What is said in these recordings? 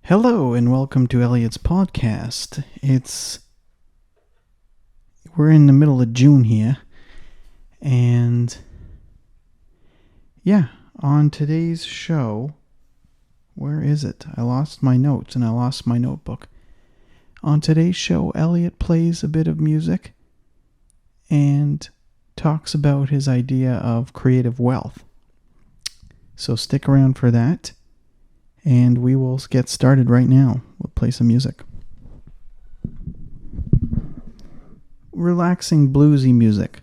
Hello and welcome to Elliott's podcast. We're in the middle of June here, and on today's show, where is it? I lost my notes and I lost my notebook. On today's show, Elliott plays a bit of music and talks about his idea of creative wealth. So stick around for that. And we will get started right now. We'll play some music. Relaxing bluesy music.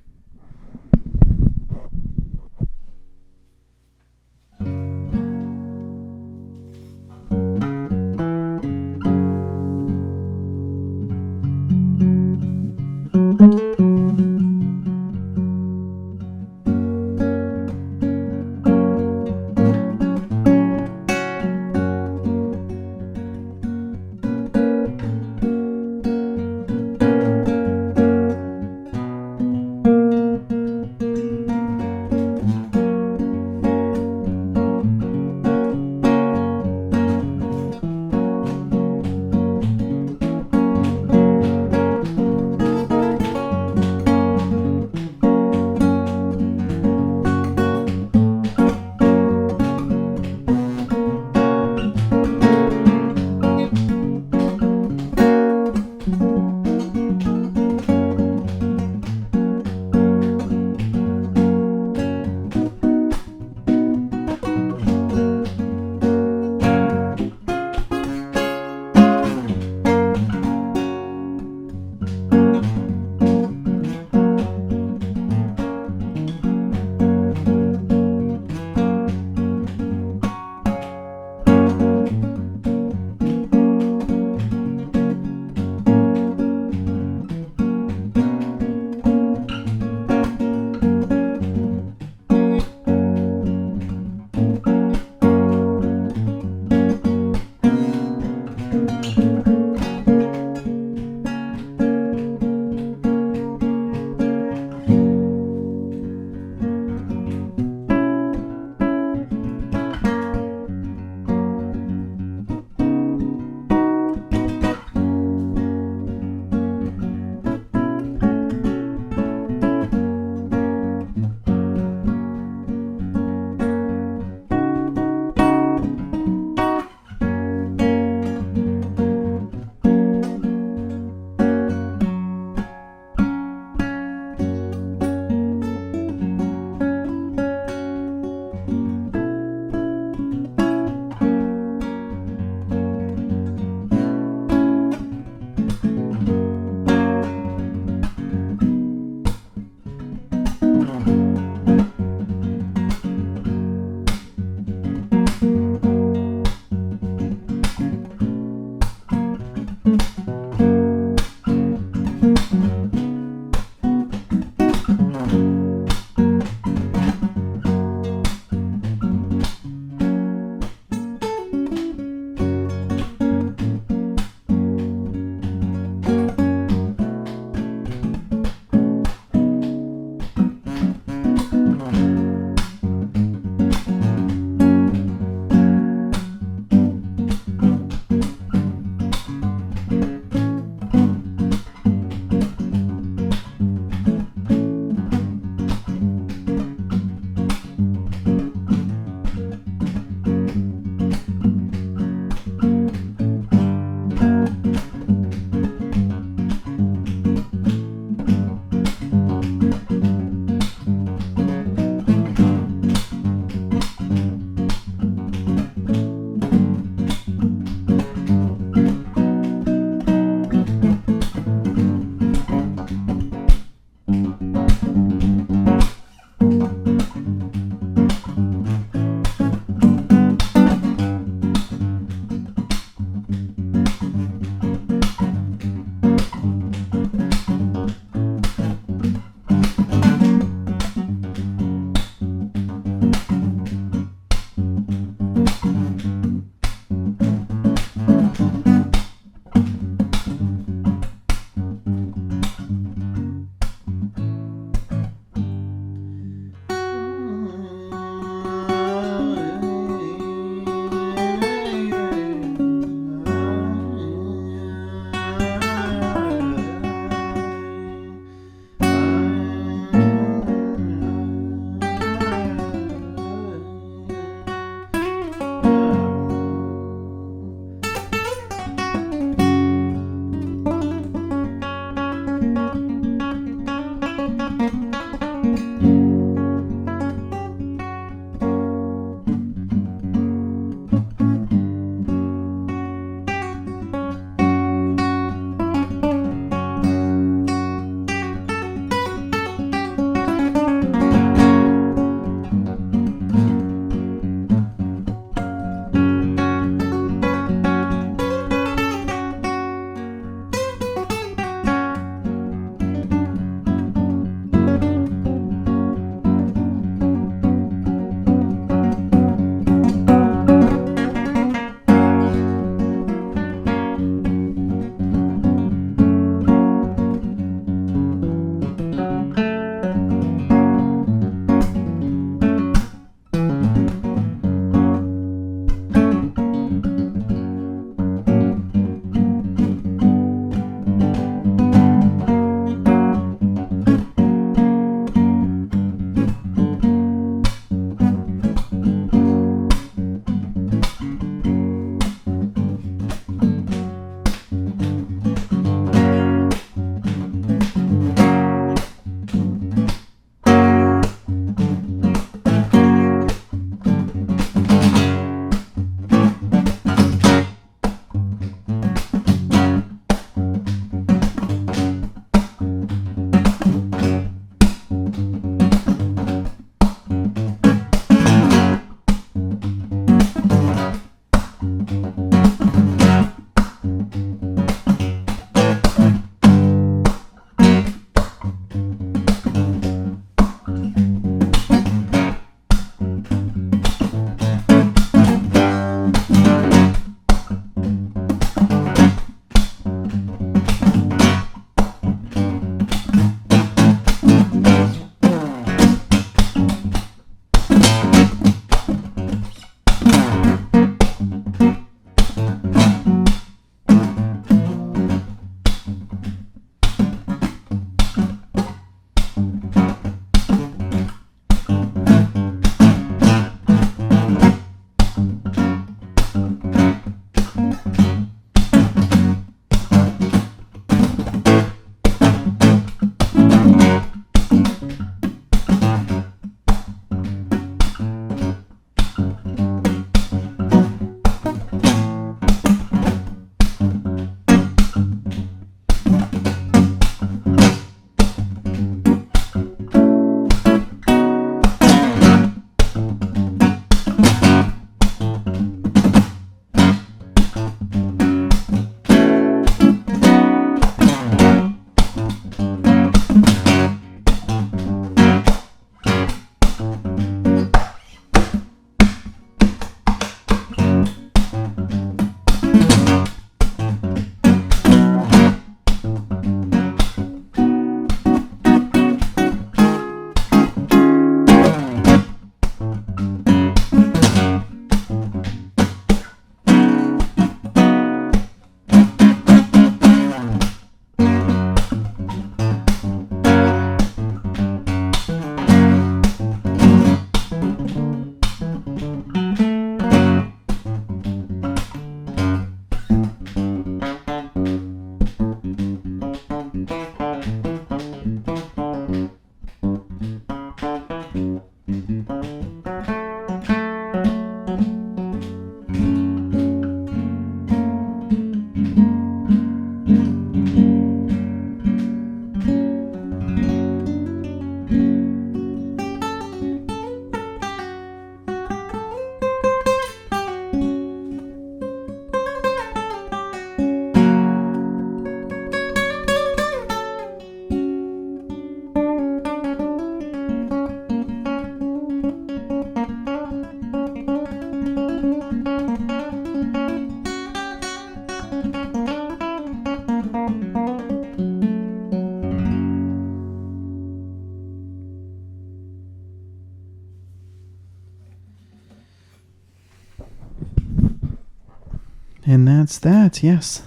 And that's that, yes.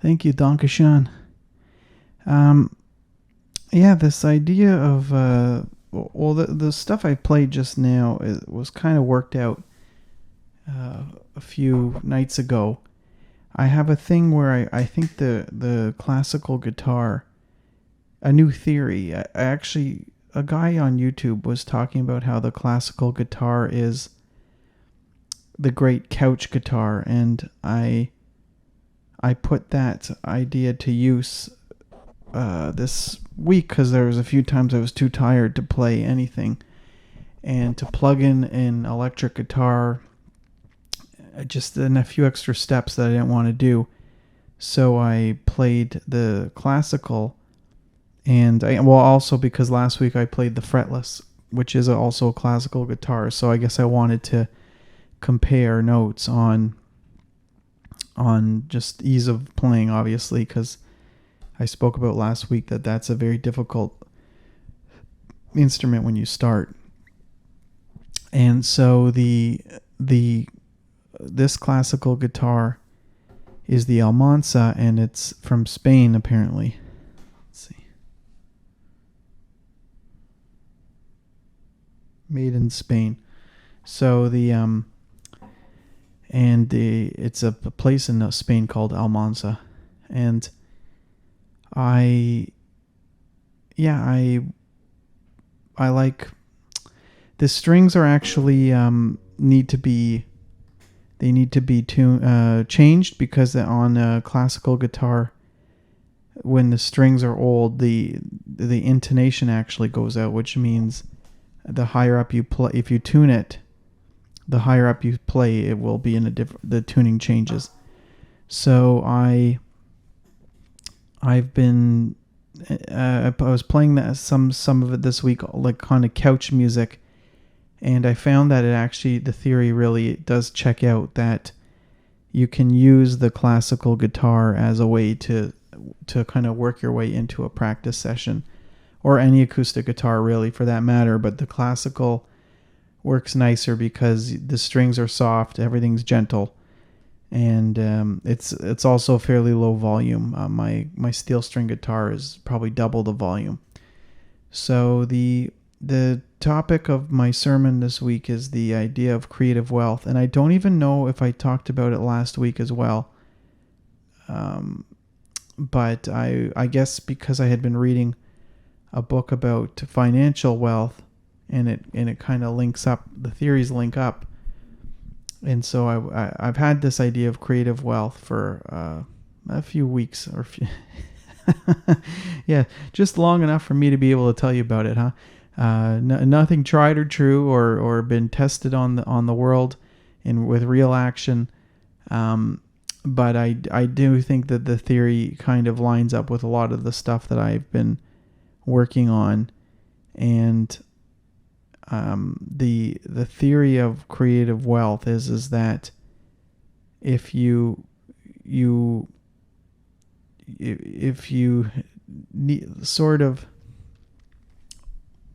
Thank you, Dankeschön. Yeah, this idea of, the stuff I played just now was kind of worked out a few nights ago. I have a thing where I think the classical guitar, a new theory. A guy on YouTube was talking about how the classical guitar is the great couch guitar, and I put that idea to use this week because there was a few times I was too tired to play anything, and to plug in an electric guitar, just in a few extra steps that I didn't want to do. So I played the classical, and also because last week I played the fretless, which is also a classical guitar. So I guess I wanted to compare notes on just ease of playing, obviously, because I spoke about last week that's a very difficult instrument when you start. And so this classical guitar is the Almanza, and it's from Spain, apparently. Let's see. Made in Spain. So it's a place in Spain called Almanza, and I like the strings are actually need to be changed, because on a classical guitar, when the strings are old, the intonation actually goes out, which means the higher up you play, if you tune it, the higher up you play, it will be in the tuning changes. So I was playing that some of it this week, like kind of couch music, and I found that the theory really does check out, that you can use the classical guitar as a way to kind of work your way into a practice session, or any acoustic guitar really for that matter, but the classical works nicer because the strings are soft, everything's gentle, and it's also fairly low volume. My steel string guitar is probably double the volume. So the topic of my sermon this week is the idea of creative wealth, and I don't even know if I talked about it last week as well. But I guess because I had been reading a book about financial wealth, and it kind of links up, the theories link up, and so I've had this idea of creative wealth for a few weeks, or yeah, just long enough for me to be able to tell you about it, huh? Nothing tried or true or been tested on the world and with real action, but I do think that the theory kind of lines up with a lot of the stuff that I've been working on, and the theory of creative wealth is that if you need sort of,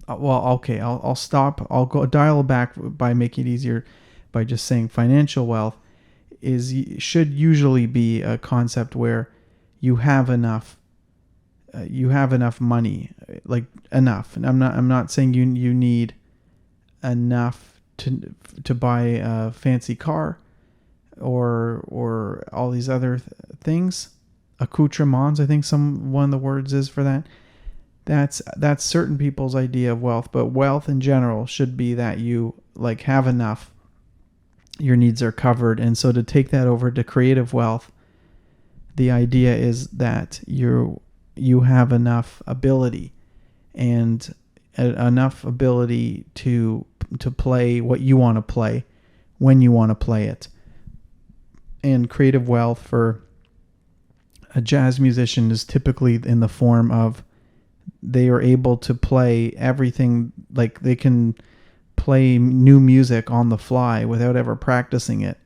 I'll stop. I'll go dial back by making it easier by just saying financial wealth should usually be a concept where you have enough money, like enough. And I'm not saying you need enough to buy a fancy car or all these other things, accoutrements, I think one of the words is for that. That's certain people's idea of wealth, but wealth in general should be that you like have enough, your needs are covered. And so to take that over to creative wealth, the idea is that you have enough ability and enough ability to play what you want to play when you want to play it. And creative wealth for a jazz musician is typically in the form of they are able to play everything, like they can play new music on the fly without ever practicing it,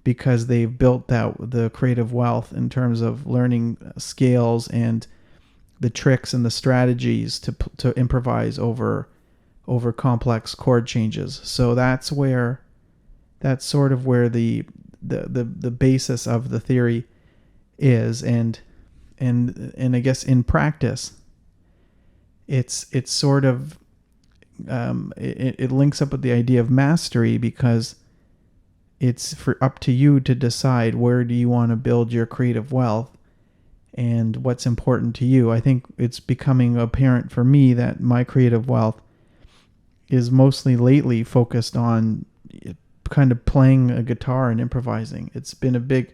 because they've built the creative wealth in terms of learning scales and the tricks and the strategies to improvise over complex chord changes. So that's sort of where the the basis of the theory is, and I guess in practice, it's sort of it links up with the idea of mastery, because it's up to you to decide where do you want to build your creative wealth and what's important to you. I think it's becoming apparent for me that my creative wealth is mostly lately focused on kind of playing a guitar and improvising. It's been a big,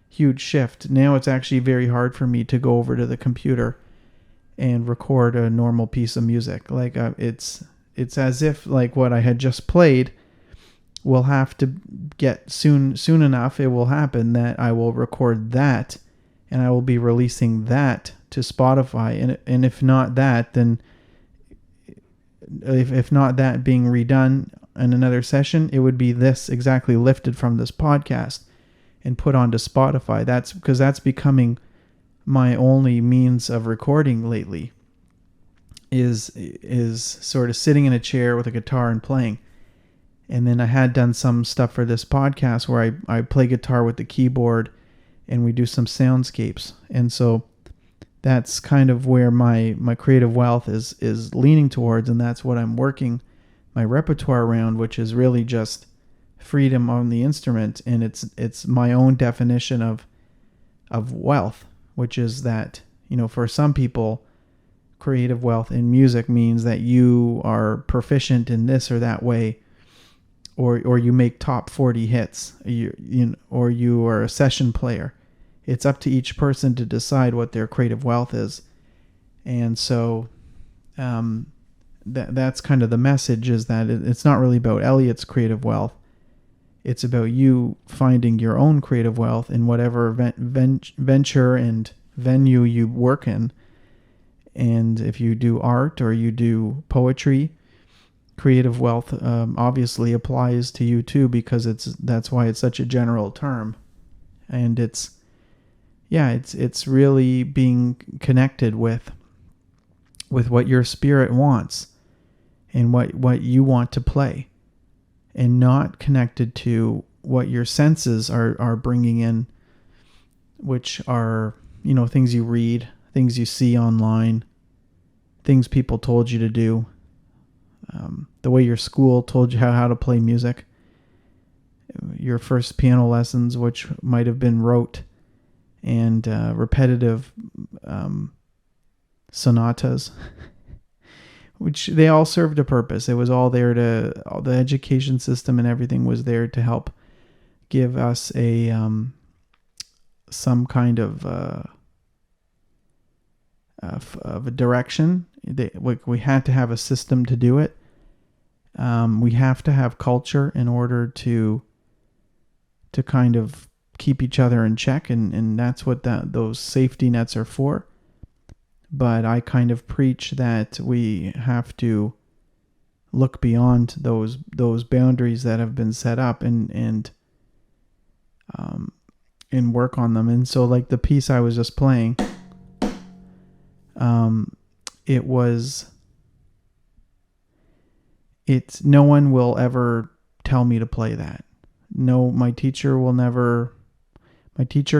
huge shift. Now it's actually very hard for me to go over to the computer and record a normal piece of music. Like it's as if like what I had just played will have to get soon enough. It will happen that I will record that, and I will be releasing that to Spotify. And if not that, then if not that being redone in another session, it would be this exactly lifted from this podcast and put onto Spotify. That's because that's becoming my only means of recording lately, is sort of sitting in a chair with a guitar and playing. And then I had done some stuff for this podcast where I play guitar with the keyboard and we do some soundscapes. And so that's kind of where my creative wealth is leaning towards, and that's what I'm working my repertoire around, which is really just freedom on the instrument. And it's my own definition of wealth, which is that, for some people, creative wealth in music means that you are proficient in this or that way, or you make top 40 hits, or you are a session player. It's up to each person to decide what their creative wealth is. And so that's kind of the message, is that it's not really about Elliott's creative wealth. It's about you finding your own creative wealth in whatever venture and venue you work in. And if you do art or you do poetry, creative wealth obviously applies to you too, because that's why it's such a general term. And it's really being connected with what your spirit wants and what you want to play, and not connected to what your senses are bringing in, which are, things you read, things you see online, things people told you to do, the way your school told you how to play music, your first piano lessons, which might have been rote and repetitive sonatas, which they all served a purpose. It was all there all the education system and everything was there to help give us some kind of a direction. We had to have a system to do it. We have to have culture in order to kind of keep each other in check, and that's what those safety nets are for. But I kind of preach that we have to look beyond those boundaries that have been set up and work on them. And so, like the piece I was just playing, no one will ever tell me to play that. No, my teacher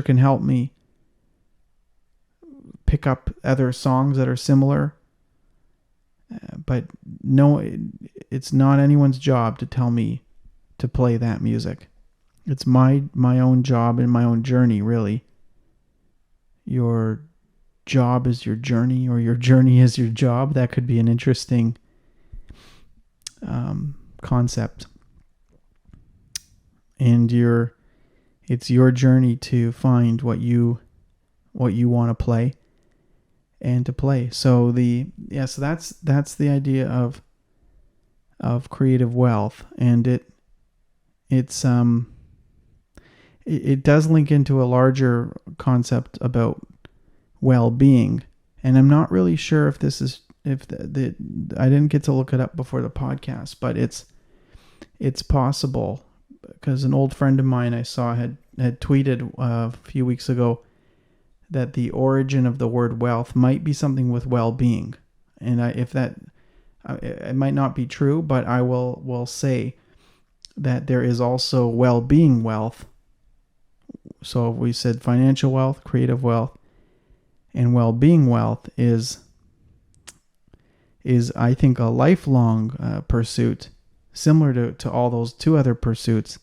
can help me pick up other songs that are similar, but no, it's not anyone's job to tell me to play that music. It's my own job and my own journey, really. Your job is your journey, or your journey is your job. That could be an interesting concept. And it's your journey to find what you want to play and to play. So that's the idea of creative wealth, and it does link into a larger concept about well-being. And I'm not really sure if this is I didn't get to look it up before the podcast, but it's possible, because an old friend of mine I saw had tweeted a few weeks ago that the origin of the word wealth might be something with well-being. And it might not be true, but I will say that there is also well-being wealth, So we said financial wealth, creative wealth, and well-being wealth is I think a lifelong pursuit, similar to all those two other pursuits.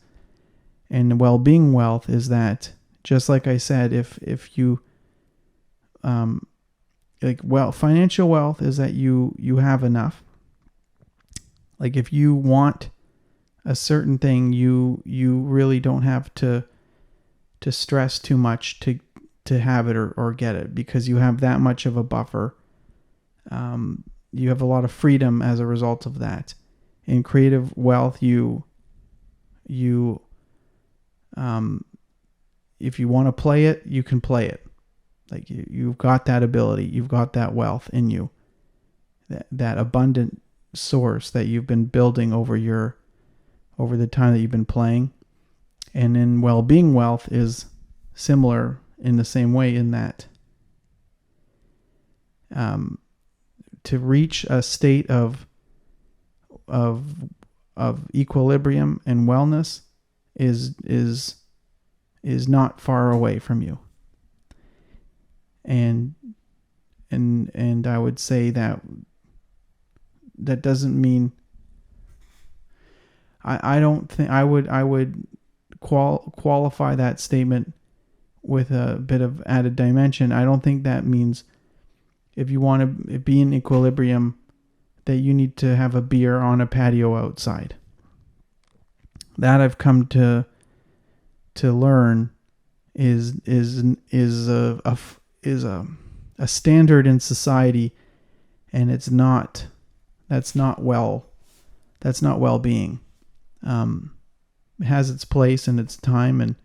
And well-being wealth is that, just like I said, if you financial wealth is that you have enough. Like if you want a certain thing, you really don't have to stress too much to have it or get it, because you have that much of a buffer. You have a lot of freedom as a result of that. In creative wealth, if you want to play it, you can play it. Like you've got that ability, you've got that wealth in you, that abundant source that you've been building over the time that you've been playing. And then well-being wealth is similar in the same way, in that to reach a state of equilibrium and wellness is not far away from you. And I would say that doesn't mean, I don't think I would qualify that statement with a bit of added dimension. I don't think that means if you want to be in equilibrium that you need to have a beer on a patio outside. That I've come to learn is a standard in society, and that's not well-being. It has its place and its time,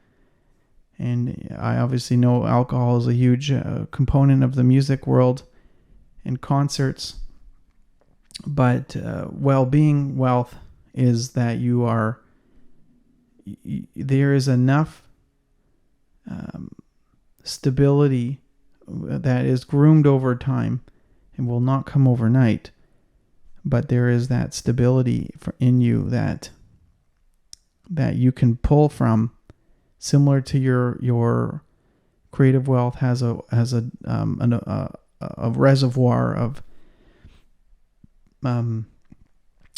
and I obviously know alcohol is a huge component of the music world and concerts, but well-being wealth is that there is enough stability that is groomed over time and will not come overnight, but there is that stability in you that you can pull from, similar to your creative wealth has a reservoir of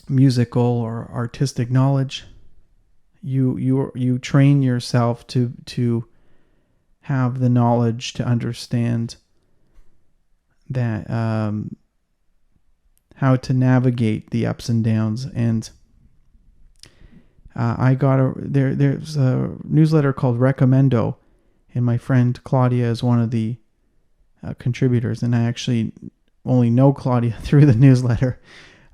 musical or artistic knowledge. You train yourself to have the knowledge to understand that how to navigate the ups and downs. And there's a newsletter called Recommendo, and my friend Claudia is one of the contributors, and I actually only know Claudia through the newsletter,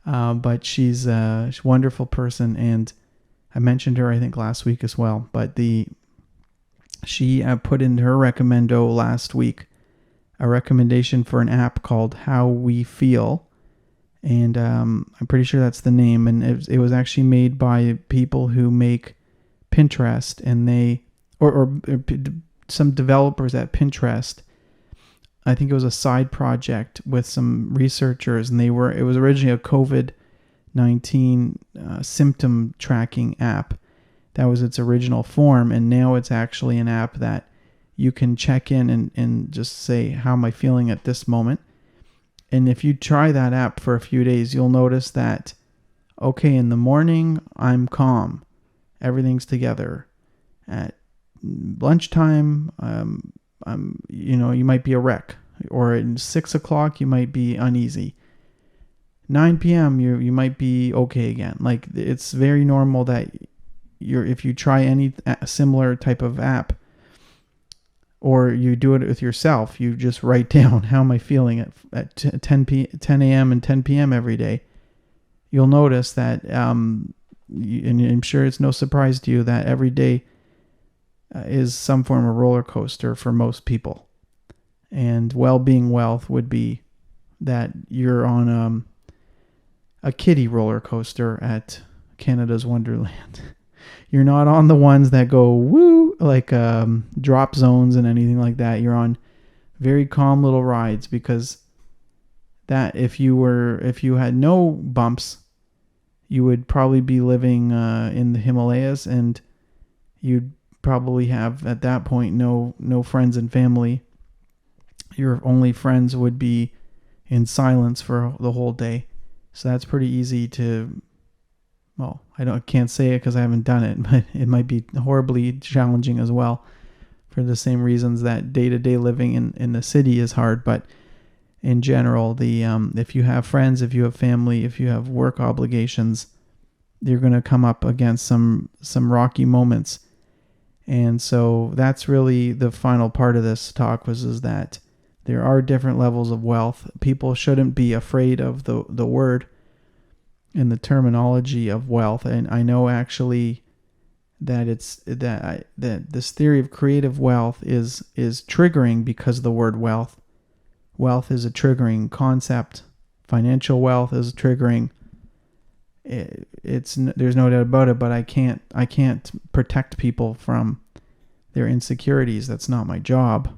but she's a wonderful person, and I mentioned her I think last week as well. But she put in her Recommendo last week a recommendation for an app called How We Feel, and I'm pretty sure that's the name, and it was actually made by people who make Pinterest, and they or some developers at Pinterest. I think it was a side project with some researchers, and it was originally a COVID-19 symptom tracking app. That was its original form, and now it's actually an app that you can check in and just say, how am I feeling at this moment? And if you try that app for a few days, you'll notice that, okay, in the morning, I'm calm. Everything's together. At lunchtime, you might be a wreck. Or at 6 o'clock, you might be uneasy. 9 p.m., you might be okay again. Like, it's very normal that if you try any similar type of app, or you do it with yourself, you just write down, how am I feeling at 10 a.m. and 10 p.m. every day. You'll notice that, and I'm sure it's no surprise to you that every day is some form of roller coaster for most people. And well-being wealth would be that you're on a kiddie roller coaster at Canada's Wonderland. You're not on the ones that go woo, like drop zones and anything like that. You're on very calm little rides, because that if you had no bumps, you would probably be living in the Himalayas, and you'd probably have at that point no friends and family. Your only friends would be in silence for the whole day. So that's pretty easy to, well, I can't say it because I haven't done it, but it might be horribly challenging as well, for the same reasons that day-to-day living in the city is hard. But in general, if you have friends, if you have family, if you have work obligations, you're going to come up against some rocky moments. And so that's really the final part of this talk, is that there are different levels of wealth. People shouldn't be afraid of the word and the terminology of wealth. And I know actually that that this theory of creative wealth is triggering because of the word wealth. Wealth is a triggering concept. Financial wealth is triggering. There's no doubt about it, but I can't protect people from their insecurities. That's not my job.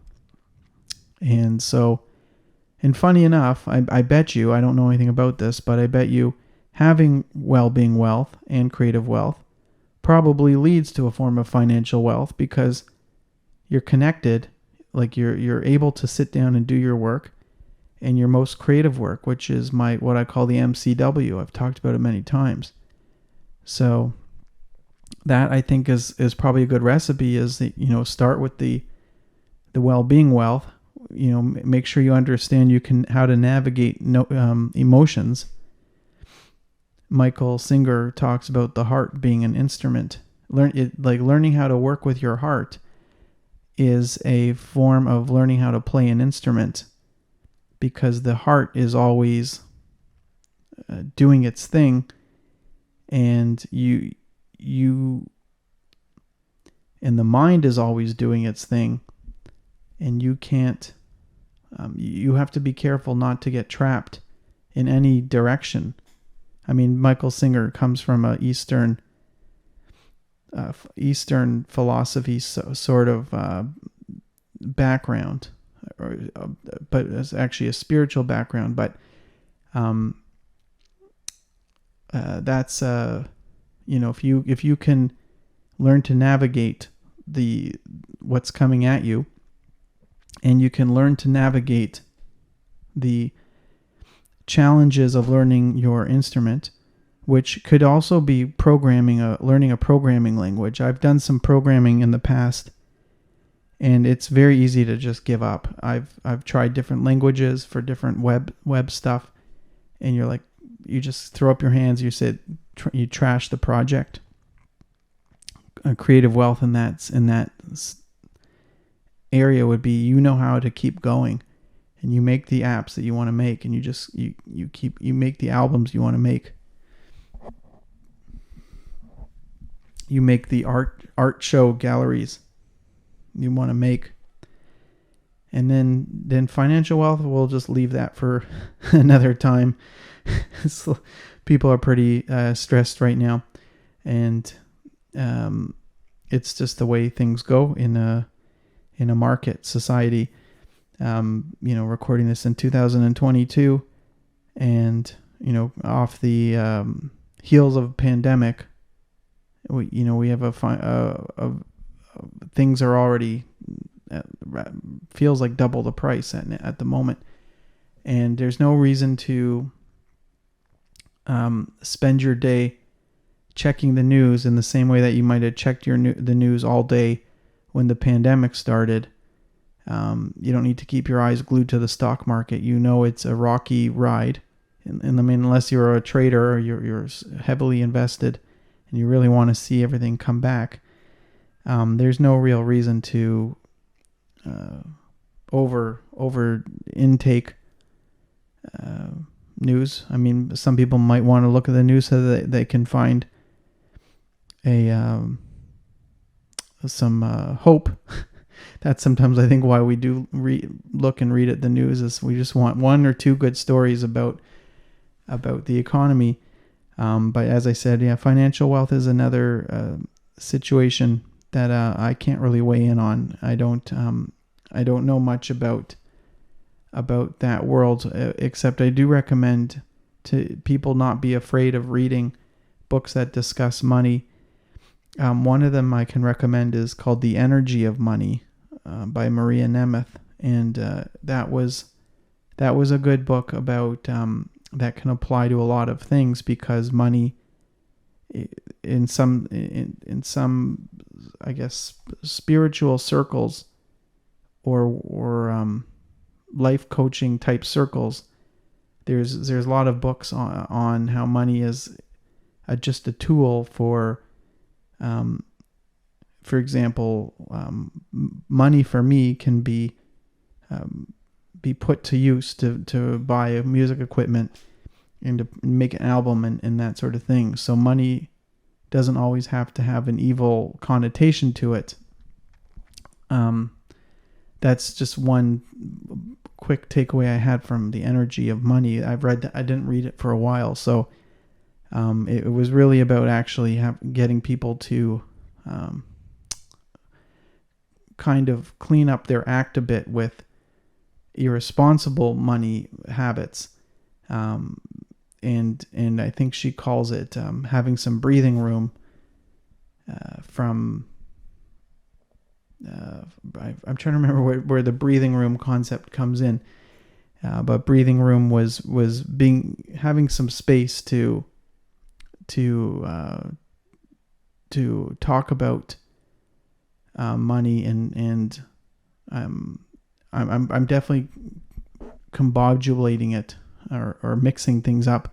And so, and funny enough, I bet you, I don't know anything about this, but I bet you having well-being wealth and creative wealth probably leads to a form of financial wealth, because you're connected, like you're able to sit down and do your work, and your most creative work, which is what I call the MCW. I've talked about it many times. So that, I think, is probably a good recipe, is that, start with the well-being wealth. Make sure you understand how to navigate emotions. Michael Singer talks about the heart being an instrument. Learning how to work with your heart is a form of learning how to play an instrument, because the heart is always doing its thing, and and the mind is always doing its thing, and you can't. You have to be careful not to get trapped in any direction. I mean, Michael Singer comes from a Eastern philosophy sort of background, but it's actually a spiritual background. But that's if you can learn to navigate what's coming at you, and you can learn to navigate the challenges of learning your instrument, which could also be learning a programming language. I've done some programming in the past, and it's very easy to just give up. I've tried different languages for different web stuff, and you just throw up your hands. You trash the project. Creative wealth in that area would be, how to keep going, and you make the apps that you want to make, and you make the albums you want to make. You make the art show galleries you want to make. And then financial wealth, we'll just leave that for another time. So people are pretty stressed right now, and it's just the way things go in a market society. Recording this in 2022, and off the heels of a pandemic, we have things are already feels like double the price at the moment, and there's no reason to spend your day checking the news in the same way that you might have checked the news all day when the pandemic started. You don't need to keep your eyes glued to the stock market. It's a rocky ride, and unless you're a trader or you're heavily invested and you really want to see everything come back, there's no real reason to over intake news. I mean, some people might want to look at the news so that they can find some hope. That's sometimes, I think, why we do look and read at the news, is we just want one or two good stories about the economy. But as I said, financial wealth is another situation that I can't really weigh in on. I don't know much about that world, except I do recommend to people not be afraid of reading books that discuss money. One of them I can recommend is called The Energy of Money by Maria Nemeth. And that was a good book about that can apply to a lot of things, because money in some I guess spiritual circles or life coaching type circles, there's a lot of books on how money is just a tool for example, money for me can be put to use to buy music equipment and to make an album and that sort of thing. So money doesn't always have to have an evil connotation to it. That's just one quick takeaway I had from The Energy of Money. I didn't read it for a while, so it was really about actually getting people to kind of clean up their act a bit with irresponsible money habits. And I think she calls it having some breathing room from... I'm trying to remember where the breathing room concept comes in. But breathing room was having some space to talk about money, and I'm definitely combobulating it or mixing things up,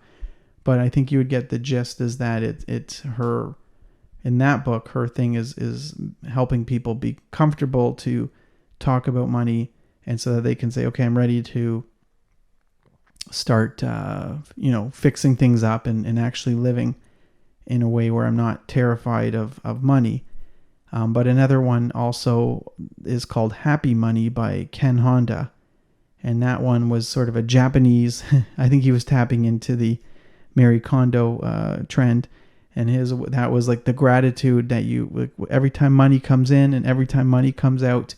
but I think you would get the gist is that it's her, in that book, her thing is helping people be comfortable to talk about money, and so that they can say, okay, I'm ready to start fixing things up and actually living in a way where I'm not terrified of money. But another one also is called Happy Money by Ken Honda. And that one was sort of a Japanese, I think he was tapping into the Marie Kondo trend. And that was like the gratitude that every time money comes in and every time money comes out,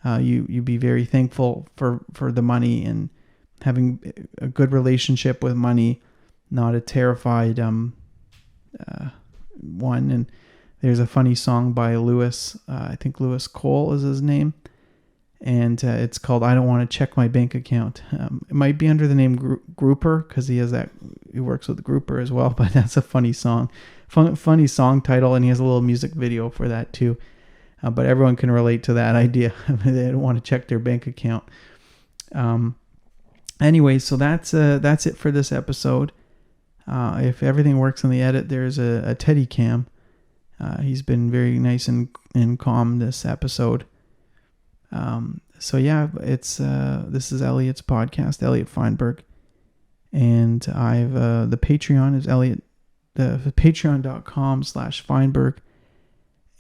you be very thankful for the money and having a good relationship with money, not a terrified one. And there's a funny song by Lewis, I think Lewis Cole is his name, and it's called I Don't Want to Check My Bank Account. It might be under the name Grouper, because he works with Grouper as well, but that's a funny song. Funny song title, and he has a little music video for that too. But everyone can relate to that idea. They don't want to check their bank account. Anyway, so that's it for this episode. If everything works in the edit, there's a Teddy Cam. He's been very nice and calm this episode. So yeah, this is Elliott's podcast, Elliott Feinberg, and I've the Patreon is Elliott, the patreon.com/Feinberg,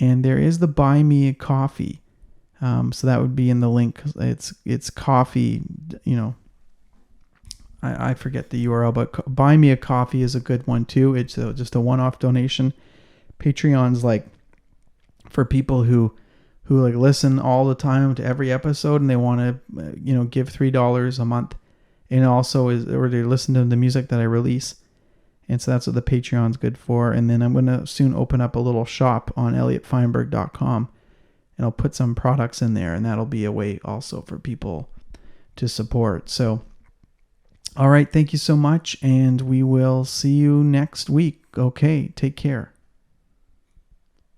and there is the Buy Me a Coffee. So that would be in the link. It's coffee, I forget the URL, but Buy Me a Coffee is a good one too. It's just a one-off donation. Patreon's like for people who like listen all the time to every episode and they want to give $3 a month, and also or they listen to the music that I release, and so that's what the Patreon's good for. And then I'm going to soon open up a little shop on elliottfeinberg.com, and I'll put some products in there, and that'll be a way also for people to support. So all right, thank you so much, and we will see you next week. Okay, take care.